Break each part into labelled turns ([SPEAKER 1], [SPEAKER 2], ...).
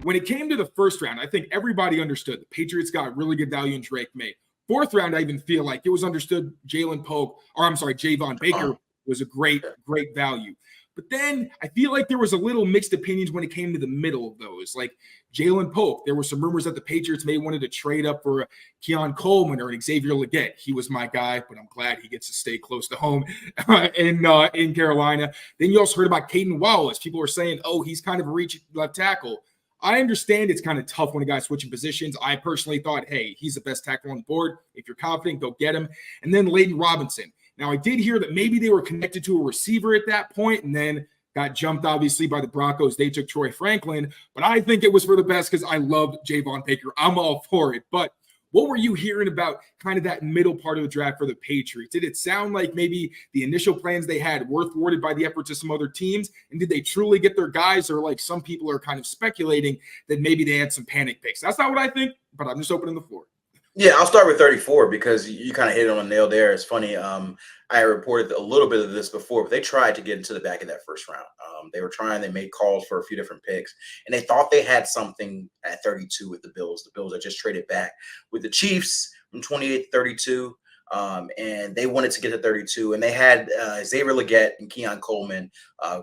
[SPEAKER 1] when it came to the first round, I think everybody understood the Patriots got really good value in Drake May. Fourth round, I even feel like it was understood Javon Baker was a great value. But then I feel like there was a little mixed opinions when it came to the middle of those. Like Jalen Polk, there were some rumors that the Patriots may wanted to trade up for Keon Coleman or an Xavier Legette. He was my guy, but I'm glad he gets to stay close to home in Carolina. Then you also heard about Caden Wallace. People were saying, oh, he's kind of a reach left tackle. I understand it's kind of tough when a guy's switching positions. I personally thought, hey, he's the best tackle on the board. If you're confident, go get him. And then Layden Robinson. Now, I did hear that maybe they were connected to a receiver at that point and then got jumped, obviously, by the Broncos. They took Troy Franklin, but I think it was for the best because I loved Javon Baker. I'm all for it. But what were you hearing about kind of that middle part of the draft for the Patriots? Did it sound like maybe the initial plans they had were thwarted by the efforts of some other teams? And did they truly get their guys? Or like some people are kind of speculating that maybe they had some panic picks. That's not what I think, but I'm just opening the floor.
[SPEAKER 2] Yeah, I'll start with 34 because you kind of hit it on the nail there. It's funny. I reported a little bit of this before, but they tried to get into the back of that first round. They were trying. They made calls for a few different picks, and they thought they had something at 32 with the Bills. The Bills had just traded back with the Chiefs from 28 to 32, and they wanted to get to 32. And they had Xavier Legette and Keon Coleman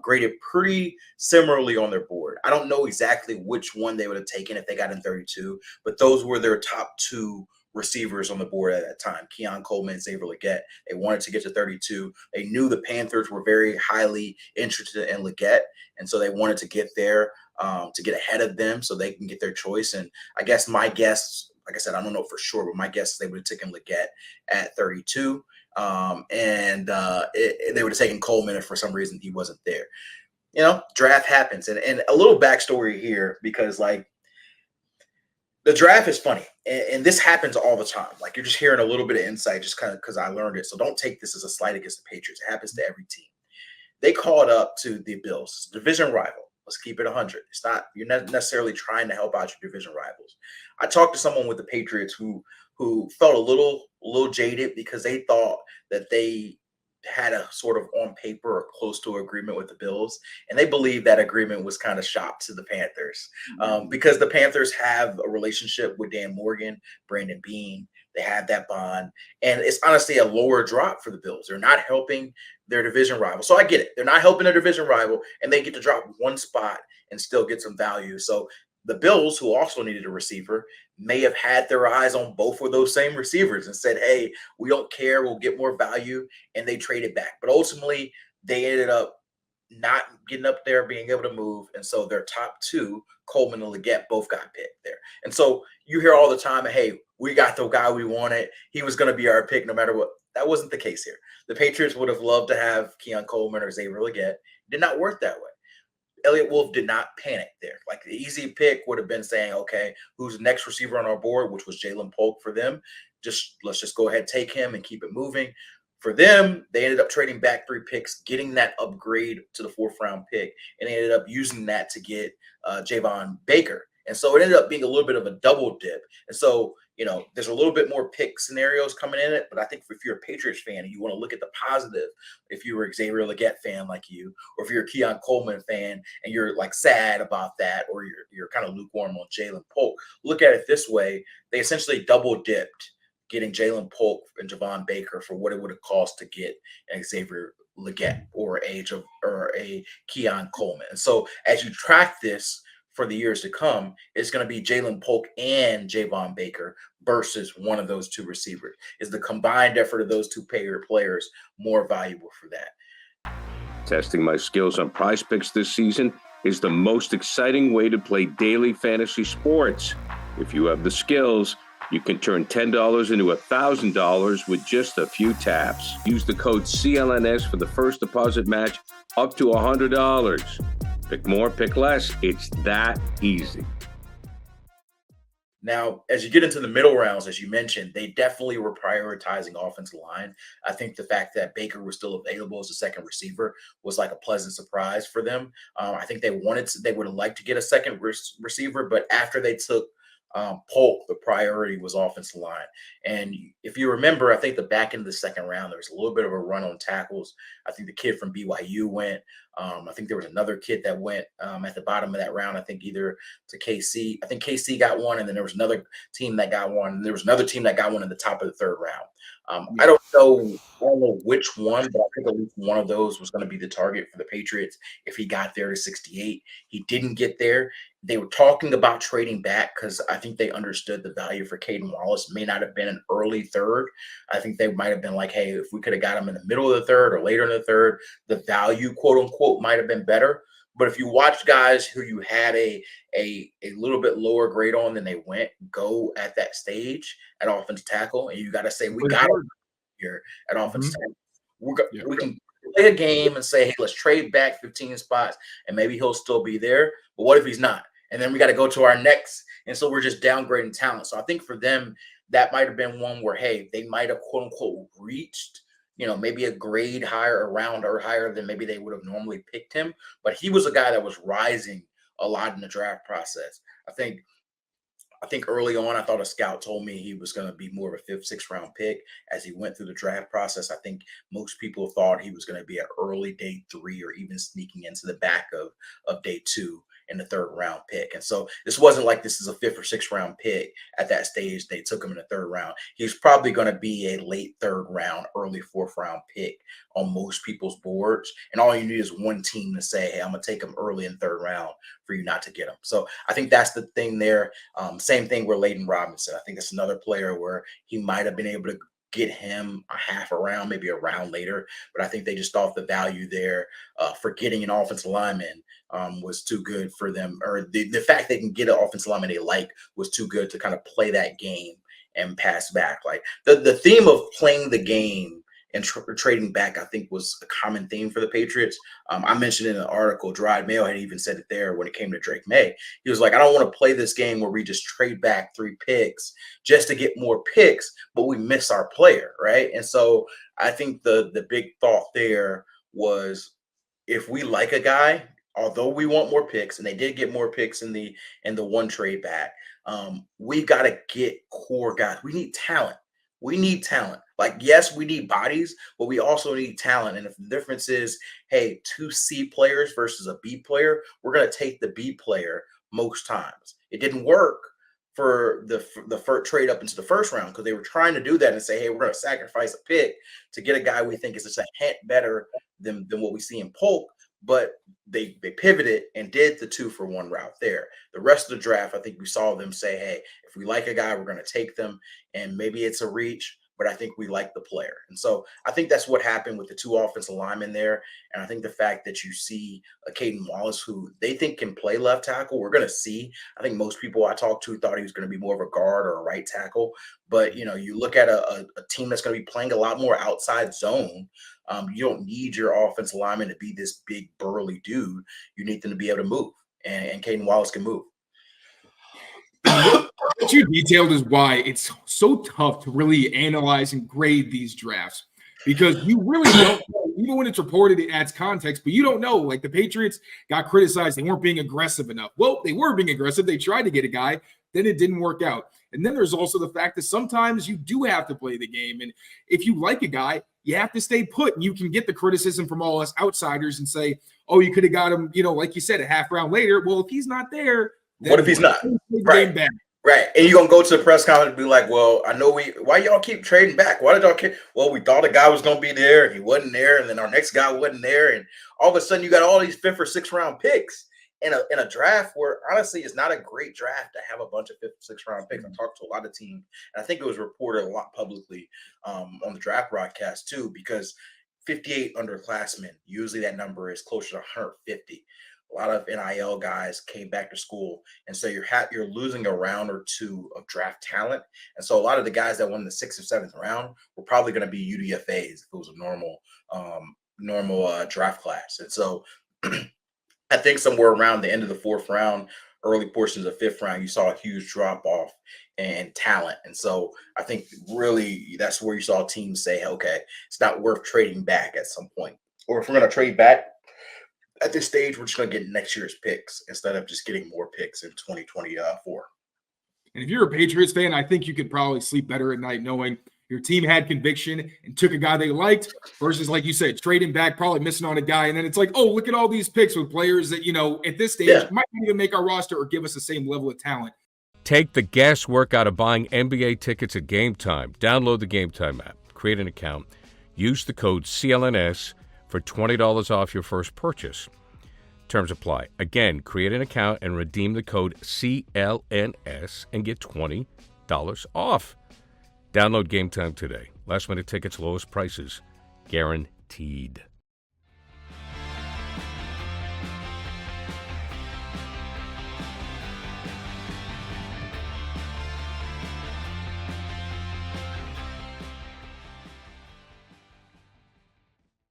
[SPEAKER 2] graded pretty similarly on their board. I don't know exactly which one they would have taken if they got in 32, but those were their top two receivers on the board at that time, Keon Coleman and Xavier Legette. They wanted to get to 32. They knew the Panthers were very highly interested in Legette, and so they wanted to get there to get ahead of them so they can get their choice. And I guess my guess, like I said, I don't know for sure, but my guess is they would have taken Legette at 32, and they would have taken Coleman if for some reason he wasn't there. You know, draft happens. And a little backstory here, because like, the draft is funny, and this happens all the time. Like, you're just hearing a little bit of insight just kind of because I learned it. So don't take this as a slight against the Patriots. It happens to every team. They called up to the Bills, division rival. Let's keep it 100. It's not, you're not necessarily trying to help out your division rivals. I talked to someone with the Patriots who felt a little jaded because they thought that they had a sort of on paper or close to agreement with the Bills, and they believe that agreement was kind of shopped to the Panthers because the Panthers have a relationship with Dan Morgan, Brandon Beane. They have that bond, and it's honestly a lower drop for the Bills. They're not helping their division rival. So I get it. They're not helping their division rival, and they get to drop one spot and still get some value. So the Bills, who also needed a receiver, may have had their eyes on both of those same receivers and said, hey, we don't care, we'll get more value, and they traded back. But ultimately, they ended up not getting up there, being able to move, and so their top two, Coleman and Legette, both got picked there. And so you hear all the time, hey, we got the guy we wanted. He was going to be our pick no matter what. That wasn't the case here. The Patriots would have loved to have Keon Coleman or Xavier Legette. It did not work that way. Elliott Wolf did not panic there. Like, the easy pick would have been saying, okay, who's the next receiver on our board, which was Jalen Polk for them. Let's just go ahead, take him and keep it moving. For them, they ended up trading back 3 picks, getting that upgrade to the 4th round pick, and they ended up using that to get Javon Baker. And so it ended up being a little bit of a double dip. And so, you know, there's a little bit more pick scenarios coming in it, but I think if you're a Patriots fan and you want to look at the positive, if you were a Xavier Legette fan like you, or if you're a Keon Coleman fan and you're like sad about that, or you're kind of lukewarm on Jalen Polk, look at it this way. They essentially double dipped getting Jalen Polk and Javon Baker for what it would have cost to get an Xavier Legette or a Keon Coleman. And so as you track this for the years to come, it's going to be Jalen Polk and Javon Baker versus one of those two receivers. Is the combined effort of those two players more valuable for that?
[SPEAKER 3] Testing my skills on Prize Picks this season is the most exciting way to play daily fantasy sports. If you have the skills, you can turn $10 into $1,000 with just a few taps. Use the code CLNS for the first deposit match up to $100. Pick more, pick less. It's that easy.
[SPEAKER 2] Now, as you get into the middle rounds, as you mentioned, they definitely were prioritizing offensive line. I think the fact that Baker was still available as a second receiver was like a pleasant surprise for them. I think they would have liked to get a second receiver, but after they took Polk, the priority was offensive line. And if you remember, I think the back end of the second round, there was a little bit of a run on tackles. I think the kid from BYU went. I think there was another kid that went at the bottom of that round. I think either to KC. I think KC got one, and then there was another team that got one. And there was another team that got one in the top of the third round. I don't know which one, but I think at least one of those was going to be the target for the Patriots if he got there to 68. He didn't get there. They were talking about trading back because I think they understood the value for Caden Wallace may not have been an early third. I think they might have been like, hey, if we could have got him in the middle of the third or later in the third, the value, quote unquote, might have been better. But if you watch guys who you had a little bit lower grade on than they went go at that stage at offensive tackle, and you got to say, we got him here at offensive tackle. We can play a game and say, hey, let's trade back 15 spots, and maybe he'll still be there. But what if he's not? And then we got to go to our next. And so we're just downgrading talent. So I think for them, that might have been one where, hey, they might have, quote unquote, reached, maybe a grade higher around or higher than maybe they would have normally picked him. But he was a guy that was rising a lot in the draft process. I think early on, I thought a scout told me he was going to be more of a 5th, 6th round pick as he went through the draft process. I think most people thought he was going to be an early day 3 or even sneaking into the back of day 2 in the 3rd round pick. And so this wasn't like this is a 5th or 6th round pick at that stage. They took him in the 3rd round. He's probably going to be a late 3rd round, early 4th round pick on most people's boards. And all you need is one team to say, hey, I'm going to take him early in 3rd round for you not to get him. So I think that's the thing there. Same thing with Layden Robinson. I think that's another player where he might have been able to get him a half a round, maybe a round later. But I think they just thought the value there for getting an offensive lineman was too good for them, or the fact they can get an offensive lineman they like was too good to kind of play that game and pass back. Like the theme of playing the game and trading back, I think, was a common theme for the Patriots. I mentioned in an article, Gerard Mayo had even said it there when it came to Drake May. He was like, I don't want to play this game where we just trade back 3 picks just to get more picks, but we miss our player, right? And so I think the big thought there was, if we like a guy, although we want more picks, and they did get more picks in the one trade back, we got to get core guys. We need talent. We need talent. Like, yes, we need bodies, but we also need talent. And if the difference is, hey, 2 C players versus a B player, we're going to take the B player most times. It didn't work for the first trade up into the 1st round because they were trying to do that and say, hey, we're going to sacrifice a pick to get a guy we think is just a hint better than what we see in Polk. But they pivoted and did the 2-for-1 route there. The rest of the draft, I think we saw them say, hey, if we like a guy, we're going to take them. And maybe it's a reach, but I think we like the player. And so I think that's what happened with the 2 offensive linemen there. And I think the fact that you see a Caden Wallace, who they think can play left tackle, we're going to see. I think most people I talked to thought he was going to be more of a guard or a right tackle. But, you look at a team that's going to be playing a lot more outside zone. You don't need your offensive lineman to be this big burly dude. You need them to be able to move, and Caden Wallace can move.
[SPEAKER 1] What you detailed is why it's so tough to really analyze and grade these drafts, because you really don't know. Even when it's reported, it adds context, but you don't know. Like, the Patriots got criticized. They weren't being aggressive enough. Well, they were being aggressive. They tried to get a guy. Then it didn't work out. And then there's also the fact that sometimes you do have to play the game. And if you like a guy, you have to stay put. And you can get the criticism from all us outsiders and say, oh, you could have got him, like you said, a half round later. Well, if he's not there,
[SPEAKER 2] what if he's not? Right. Right. And you're going to go to the press conference and be like, well, I know why y'all keep trading back? Why did y'all keep? Well, we thought a guy was going to be there. He wasn't there. And then our next guy wasn't there. And all of a sudden you got all these 5th or 6th round picks in a draft where, honestly, it's not a great draft to have a bunch of 5th or 6th round picks. I talked to a lot of teams, and I think it was reported a lot publicly on the draft broadcast too, because 58 underclassmen, usually that number is closer to 150. A lot of NIL guys came back to school, and so you're losing a round or 2 of draft talent. And so a lot of the guys that won the 6th or 7th round were probably going to be UDFAs if it was a normal draft class. And so I think somewhere around the end of the 4th round, early portions of 5th round, you saw a huge drop off in talent. And so I think really that's where you saw teams say, okay, it's not worth trading back at some point. Or if we're going to trade back at this stage, we're just going to get next year's picks instead of just getting more picks in 2024.
[SPEAKER 1] And if you're a Patriots fan, I think you could probably sleep better at night knowing Your team had conviction and took a guy they liked versus, like you said, trading back, probably missing on a guy. And then it's like, oh, look at all these picks with players that, at this stage might not even make our roster or give us the same level of talent.
[SPEAKER 3] Take the guesswork out of buying NBA tickets at Game Time. Download the Game Time app, create an account, use the code CLNS for $20 off your first purchase. Terms apply. Again, create an account and redeem the code CLNS and get $20 off. Download Game Time today. Last minute tickets, lowest prices, guaranteed.